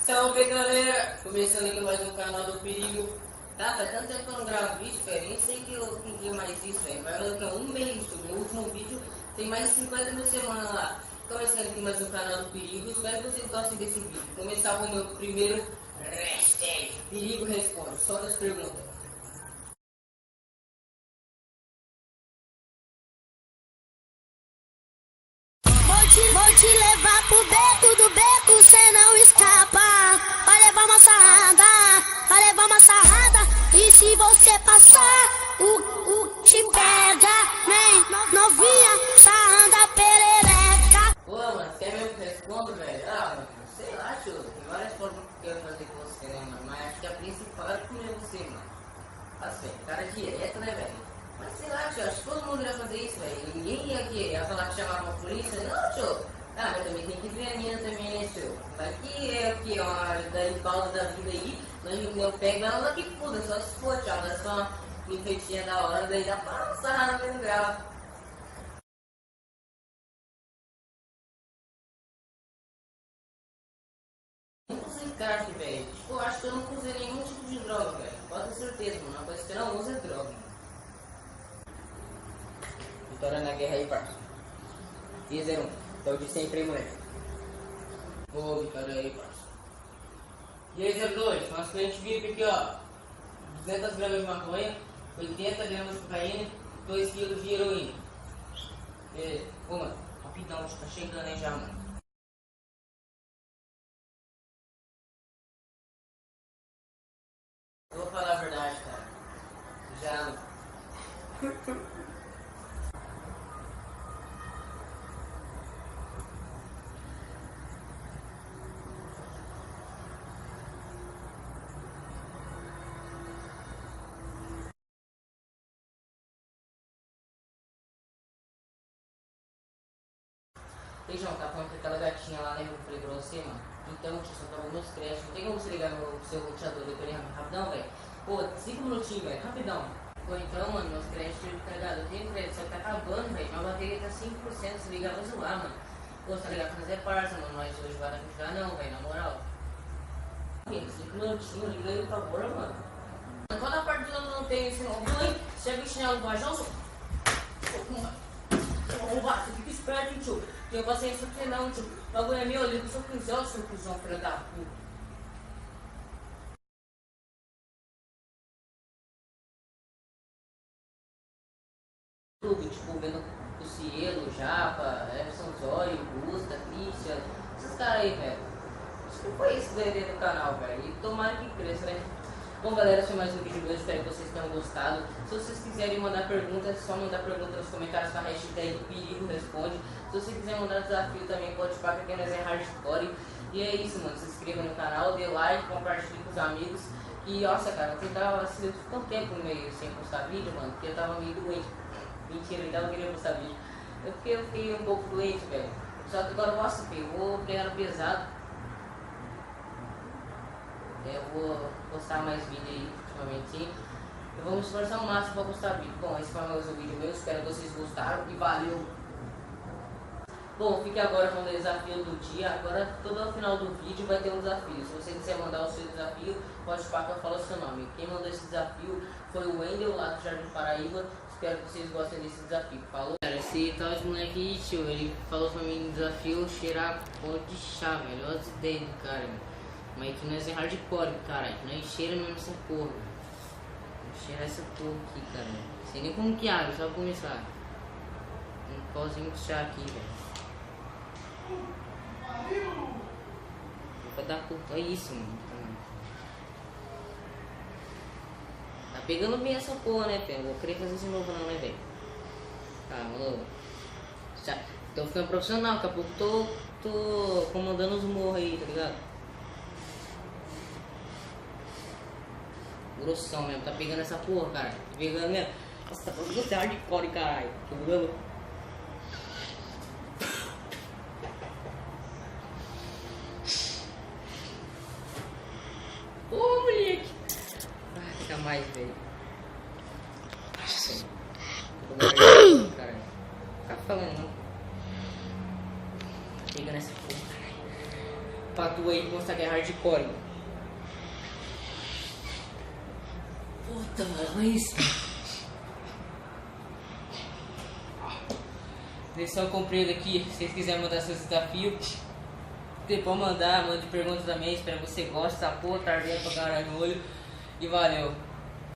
Salve galera! Começando aqui mais um canal do Perigo. Tá, faz tanto tempo que eu não gravo vídeo, velho. Nem sei que eu fiz mais isso, velho. Vai daqui a um mês, meu último vídeo tem mais de 50 mil semanas lá. Começando aqui mais um canal do Perigo. Espero que vocês gostem desse vídeo. Começar com o meu primeiro hashtag. Perigo responde. Solta as perguntas. Vou te levar pro beco do beco, cê não escapa. Vai levar uma sarrada, vai levar uma sarrada. E se você passar, o te pega, nem novinha, sarranda perereca. Pô, mano, quer mesmo que eu respondo, velho? Ah, mano, sei lá, tio. Tem várias formas que eu quero fazer com você, né, mano? Mas acho que a principal é comer você, mano. Nossa, velho, cara direto, né, velho? Mas sei lá, tio, acho que todo mundo ia fazer isso, velho. Ninguém ia falar que chamava a polícia. Não, tio. Ah, mas também tem que ver a mina também, né, tio? Daqui é o que? Uma da pausa da vida aí. Eu pego ela lá que puda, só se for, tio. Dá só uma enfeitinha da hora, daí dá pra passar no mesmo grau. Não cara, velho. Tipo, eu acho que eu nunca usei nenhum tipo de droga, velho. Pode ter certeza, mano. Uma coisa que eu não uso é droga. Vitória na guerra aí, parça. 10-1. Então de sempre aí, moleque. Ô, Vitória aí, parça. E aí, 02, nosso cliente VIP aqui, ó. 200 gramas de maconha, 80 gramas de cocaína, 2 quilos de heroína. Beleza. Pô, mano, rapidão, tá chegando aí já, mano. Eu vou falar a verdade, cara. Já. Ei, João, tá falando que aquela gatinha lá, lembra que eu falei pra você, mano? Então, tio, só tava meus créditos. Não tem como você ligar no seu roteador depois rapidão, velho? Pô, 5 minutinhos, velho, rapidão. Pô, então, mano, meus créditos, tá ligado? Eu tenho crédito, só que tá acabando, velho. Minha bateria tá 5%, se ligar, vai zoar, mano. Pô, tá ligado? Fazer parça, mano, mas hoje vai ajudar não, velho, na moral. 5 minutinhos, liga aí, por favor, mano. Toda parte do ano não tem esse novo, hein? Se é chinelo do Majão, sou... Você fica esperto, hein, tio. Tenho paciência pra você não, tio. O bagulho é meu, eu ligo pro seu cuzão, filho da puta. YouTube, tipo, vendo o Cielo, Japa, Everson Zóio, Gusta, Christian, esses caras aí, velho. Acho que foi isso daí dentro do canal, velho. E tomara que cresça, né? Bom, galera, esse foi mais um vídeo meu, espero que vocês tenham gostado. Se vocês quiserem mandar perguntas, é só mandar pergunta nos comentários com a hashtag Perigo Responde. Se você quiser mandar desafio também, pode ficar que aqui nós é hardcore. E é isso, mano, se inscreva no canal, dê like, compartilhe com os amigos. E, nossa, cara, eu tava assim, tanto tempo meio sem postar vídeo, mano, porque eu tava meio doente. Mentira, eu tava querendo postar vídeo. Eu fiquei um pouco doente, velho. Só que agora, nossa, filho, eu vou pegar pesado. Eu vou postar mais vídeo aí ultimamente. Eu vou me esforçar ao máximo para postar vídeo. Bom, esse foi mais um vídeo meu, espero que vocês gostaram e valeu! Bom, fique agora com o desafio do dia. Agora, todo o final do vídeo vai ter um desafio. Se você quiser mandar o seu desafio, pode falar que eu falo o seu nome. Quem mandou esse desafio foi o Wendel, lá do Jardim Paraíba. Espero que vocês gostem desse desafio. Falou? Cara, esse tal de moleque aí, tio, ele falou pra mim no desafio cheirar pó de chá, velho. Olha as ideias do cara, velho. Mas que nós é hardcore, caralho. Nós cheira mesmo essa porra. Cheira essa porra aqui, cara. Sei nem como que abre, só começar. Um pauzinho de chá aqui, velho. Vou dar puta. Olha isso, mano. Tá pegando bem essa porra, né, velho? Vou querer fazer de novo não, né, velho? Tá, mano. Já tô ficando profissional, daqui a pouco tô comandando os morros aí, tá ligado? Grossão mesmo, tá pegando essa porra, cara. Tá pegando mesmo. Nossa, tá fazendo você hardcore, caralho. Tá pegando? Ô, moleque. Ai, fica mais, velho. Nossa. Cara. Fica falando, não. Pegando essa porra, caralho. tua aí, mostrar que é hardcore. Puta, mas... Deixa eu comprar ele aqui, se vocês quiserem mandar seus desafios. Você pode mandar, mande perguntas também, espero que você goste dessa porra, tá ardendo pra caralho no olho. E valeu.